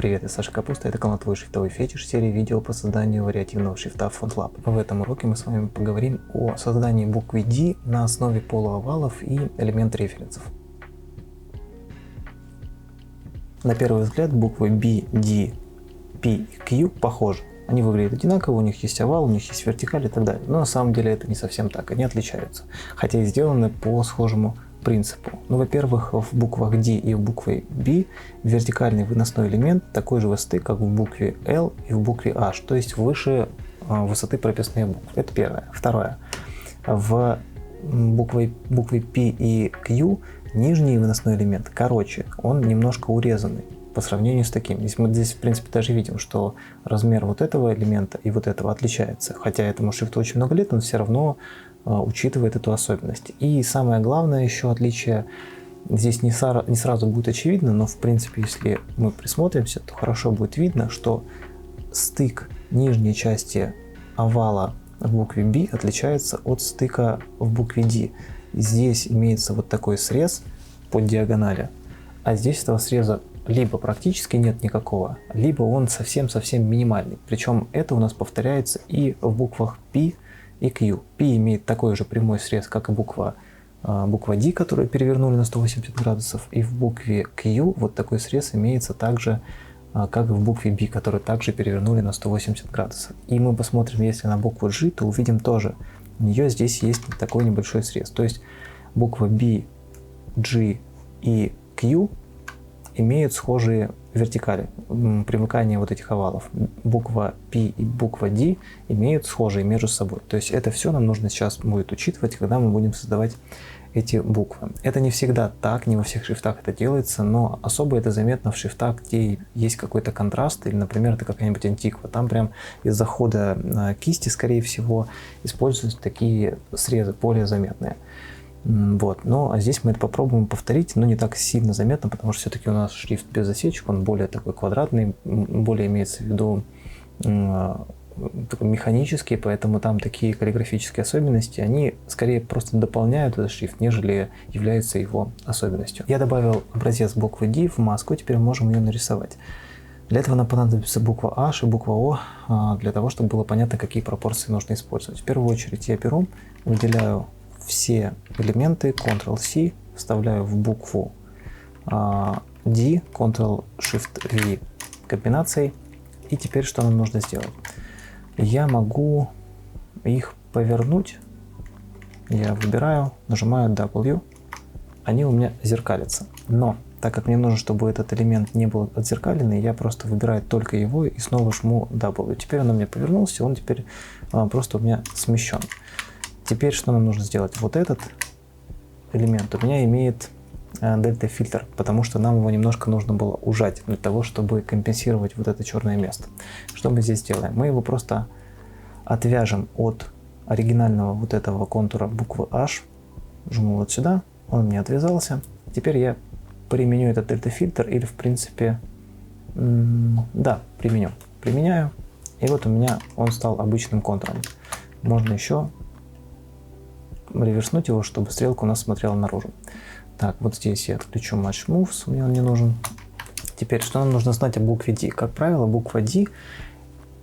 Привет, я Саша Капуста, это канал Твой шрифтовой фетиш, серии видео по созданию вариативного шрифта FontLab. В этом уроке мы с вами поговорим о создании буквы D на основе полуовалов и элемент референсов. На первый взгляд буквы B, D, P и Q похожи. Они выглядят одинаково, у них есть овал, у них есть вертикаль и так далее. Но на самом деле это не совсем так, они отличаются, хотя и сделаны по схожему принципу. Ну, во-первых, в буквах D и в букве B вертикальный выносной элемент такой же высоты, как в букве L и в букве H, то есть выше высоты прописных букв. Это первое. Второе. В букве P и Q нижний выносной элемент короче, он немножко урезанный по сравнению с таким. Мы здесь, в принципе, даже видим, что размер вот этого элемента и вот этого отличается. Хотя этому шрифту очень много лет, он все равно учитывает эту особенность. И самое главное еще отличие, здесь не сразу будет очевидно, но в принципе, если мы присмотримся, то хорошо будет видно, что стык нижней части овала в букве B отличается от стыка в букве D. Здесь имеется вот такой срез по диагонали, а здесь этого среза либо практически нет никакого, либо он совсем-совсем минимальный. Причем это у нас повторяется и в буквах P и Q. P имеет такой же прямой срез, как и буква D, которую перевернули на 180 градусов, и в букве Q вот такой срез имеется также, как и в букве B, которую также перевернули на 180 градусов. И мы посмотрим, если на букву G, то увидим тоже, у нее здесь есть такой небольшой срез. То есть буква B, G и Q имеют схожие вертикали, примыкание вот этих овалов. Буква P и буква D имеют схожие между собой. То есть это все нам нужно сейчас будет учитывать, когда мы будем создавать эти буквы. Это не всегда так, не во всех шрифтах это делается, но особо это заметно в шрифтах, где есть какой-то контраст, или, например, это какая-нибудь антиква. Там прям из-за хода кисти, скорее всего, используются такие срезы более заметные. Вот. Ну, а здесь мы это попробуем повторить, но не так сильно заметно, потому что все-таки у нас шрифт без засечек, он более такой квадратный, более имеется в виду такой механический, поэтому там такие каллиграфические особенности, они скорее просто дополняют этот шрифт, нежели являются его особенностью. Я добавил образец буквы D в маску, теперь можем ее нарисовать. Для этого нам понадобится буква H и буква O, для того, чтобы было понятно, какие пропорции нужно использовать. В первую очередь я беру, выделяю все элементы, Ctrl-C, вставляю в букву D, Ctrl-Shift-V комбинацией. И теперь что нам нужно сделать? Я могу их повернуть. Я выбираю, нажимаю W. Они у меня зеркалятся. Но так как мне нужно, чтобы этот элемент не был отзеркаленный, я просто выбираю только его и снова жму W. Теперь он у меня повернулся, он теперь просто у меня смещен. Теперь что нам нужно сделать? Вот этот элемент у меня имеет дельта-фильтр, потому что нам его немножко нужно было ужать для того, чтобы компенсировать вот это черное место. Что мы здесь делаем? Мы его просто отвяжем от оригинального вот этого контура буквы H. Жму вот сюда, он мне отвязался. Теперь я применю этот дельта-фильтр или в принципе, да, применяю. И вот у меня он стал обычным контуром. Можно еще реверснуть его, чтобы стрелка у нас смотрела наружу. Так, вот здесь я отключу Match Moves, мне он не нужен. Теперь, что нам нужно знать о букве D? Как правило, буква D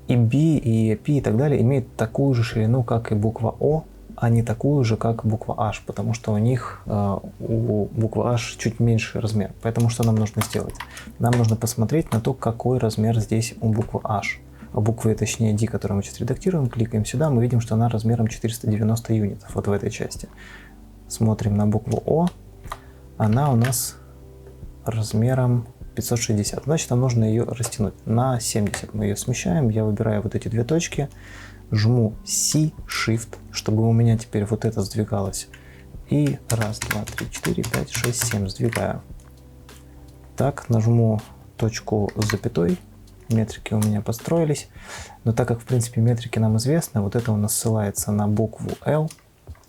и B, и P и так далее имеют такую же ширину, как и буква O, а не такую же, как буква H, потому что у них, у буквы H чуть меньше размер. Поэтому что нам нужно сделать? Нам нужно посмотреть на то, какой размер здесь у буквы H. А буквы, точнее D, которую мы сейчас редактируем, кликаем сюда, мы видим, что она размером 490 юнитов, вот в этой части. Смотрим на букву O, она у нас размером 560, значит нам нужно ее растянуть на 70. Мы ее смещаем, я выбираю вот эти две точки, жму C-Shift, чтобы у меня теперь вот это сдвигалось. И 1, 2, 3, 4, 5, 6, 7 сдвигаю. Так, нажму точку с запятой. Метрики у меня построились, но так как в принципе метрики нам известны, вот это у нас ссылается на букву L,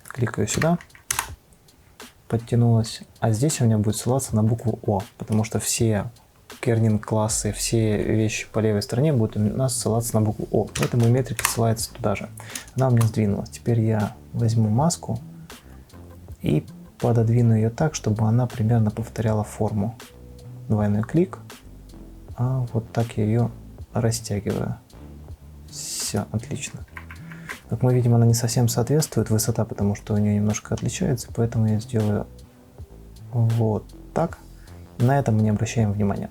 кликаю сюда, подтянулось, а здесь у меня будет ссылаться на букву O, потому что все кернинг классы, все вещи по левой стороне будут у нас ссылаться на букву O, поэтому и метрика ссылается туда же. Она у меня сдвинулась. Теперь я возьму маску и пододвину ее так, чтобы она примерно повторяла форму. Двойной клик. а вот так я ее растягиваю. Все, отлично. Как мы видим, она не совсем соответствует высота, потому что у нее немножко отличается, поэтому я сделаю вот так. На это мы не обращаем внимания.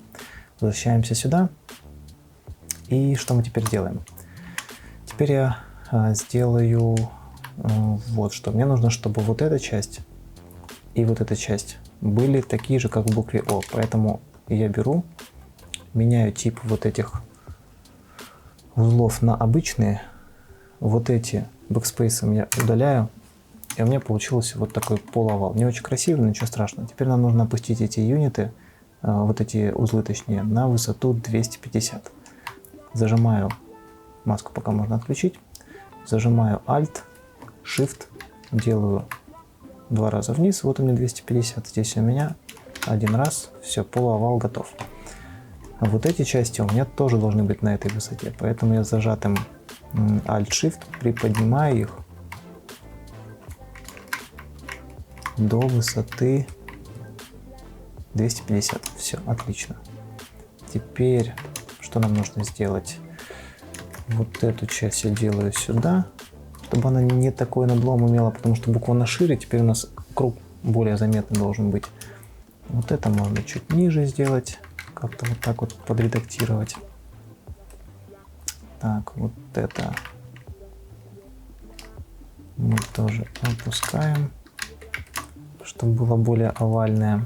Возвращаемся сюда. И что мы теперь делаем? Теперь я сделаю вот что. Мне нужно, чтобы вот эта часть и вот эта часть были такие же, как в букве О. Поэтому я беру, меняю тип вот этих узлов на обычные. Вот эти бэкспейсы я удаляю. И у меня получился вот такой полуовал. Не очень красивый, но ничего страшного. Теперь нам нужно опустить эти юниты, вот эти узлы точнее, на высоту 250. Зажимаю маску, пока можно отключить. Зажимаю Alt, Shift, делаю 2 раза вниз. Вот у меня 250. Здесь у меня 1 раз. Все, полуовал готов. А вот эти части у меня тоже должны быть на этой высоте. Поэтому я зажатым Alt-Shift приподнимаю их до высоты 250. Все, отлично. Теперь, что нам нужно сделать? Вот эту часть я делаю сюда, чтобы она не такой надлом имела, потому что буква на шире. Теперь у нас круг более заметный должен быть. Вот это можно чуть ниже сделать, как-то вот так вот подредактировать. Так, вот это мы тоже опускаем, чтобы было более овальное.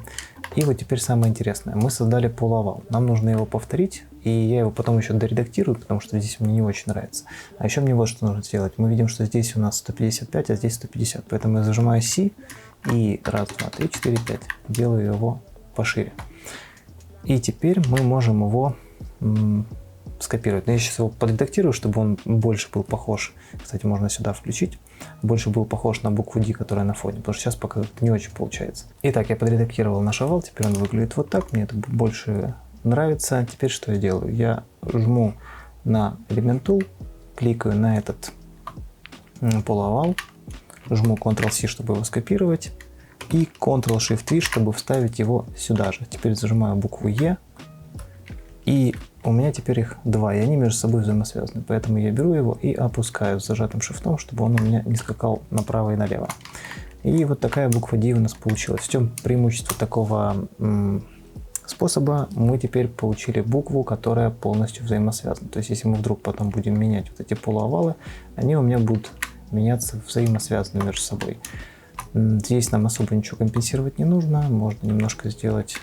И вот теперь самое интересное. Мы создали полуовал. Нам нужно его повторить, и я его потом еще доредактирую, потому что здесь мне не очень нравится. А еще мне вот что нужно сделать. Мы видим, что здесь у нас 155, а здесь 150. Поэтому я зажимаю C и 1, 2, 3, 4, 5. Делаю его пошире. И теперь мы можем его скопировать. Но я сейчас его подредактирую, чтобы он больше был похож. Кстати, можно сюда включить. Больше был похож на букву D, которая на фоне. Потому что сейчас пока это не очень получается. Итак, я подредактировал наш овал. Теперь он выглядит вот так. Мне это больше нравится. Теперь что я делаю? Я жму на Element Tool, кликаю на этот полуовал, жму Ctrl-C, чтобы его скопировать, и Ctrl-Shift-V, чтобы вставить его сюда же. Теперь зажимаю букву E, и у меня теперь их 2, и они между собой взаимосвязаны. Поэтому я беру его и опускаю с зажатым шифтом, чтобы он у меня не скакал направо и налево. И вот такая буква D у нас получилась. В чем преимущество такого способа? Мы теперь получили букву, которая полностью взаимосвязана. То есть, если мы вдруг потом будем менять вот эти полуовалы, они у меня будут меняться взаимосвязаны между собой. Здесь нам особо ничего компенсировать не нужно. Можно немножко сделать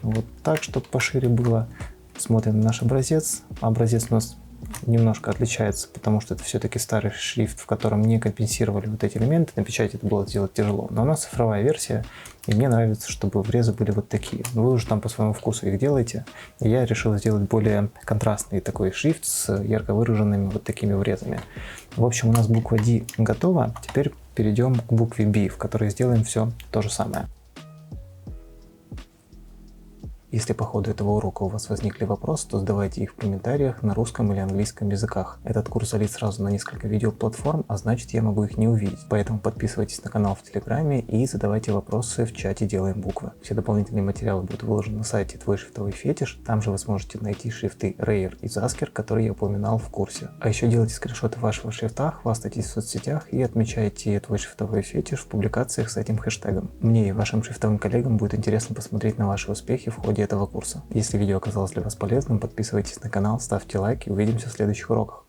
вот так, чтобы пошире было. Смотрим на наш образец. Образец у нас немножко отличается, потому что это все-таки старый шрифт, в котором не компенсировали вот эти элементы. На печати это было сделать тяжело. Но у нас цифровая версия, и мне нравится, чтобы врезы были вот такие. Вы уже там по своему вкусу их делаете. И я решил сделать более контрастный такой шрифт с ярко выраженными вот такими врезами. В общем, у нас буква D готова. Теперь перейдем к букве B, в которой сделаем все то же самое. Если по ходу этого урока у вас возникли вопросы, то задавайте их в комментариях на русском или английском языках. Этот курс залит сразу на несколько видеоплатформ, а значит я могу их не увидеть. Поэтому подписывайтесь на канал в Телеграме и задавайте вопросы в чате «Делаем буквы». Все дополнительные материалы будут выложены на сайте «Твой шрифтовой фетиш». Там же вы сможете найти шрифты Rayер и Zasker, которые я упоминал в курсе. А еще делайте скриншоты вашего шрифта, хвастайтесь в соцсетях и отмечайте «Твой шрифтовой фетиш» в публикациях с этим хэштегом. Мне и вашим шрифтовым коллегам будет интересно посмотреть на ваши успехи в ходе этого курса. Если видео оказалось для вас полезным, подписывайтесь на канал, ставьте лайк и увидимся в следующих уроках.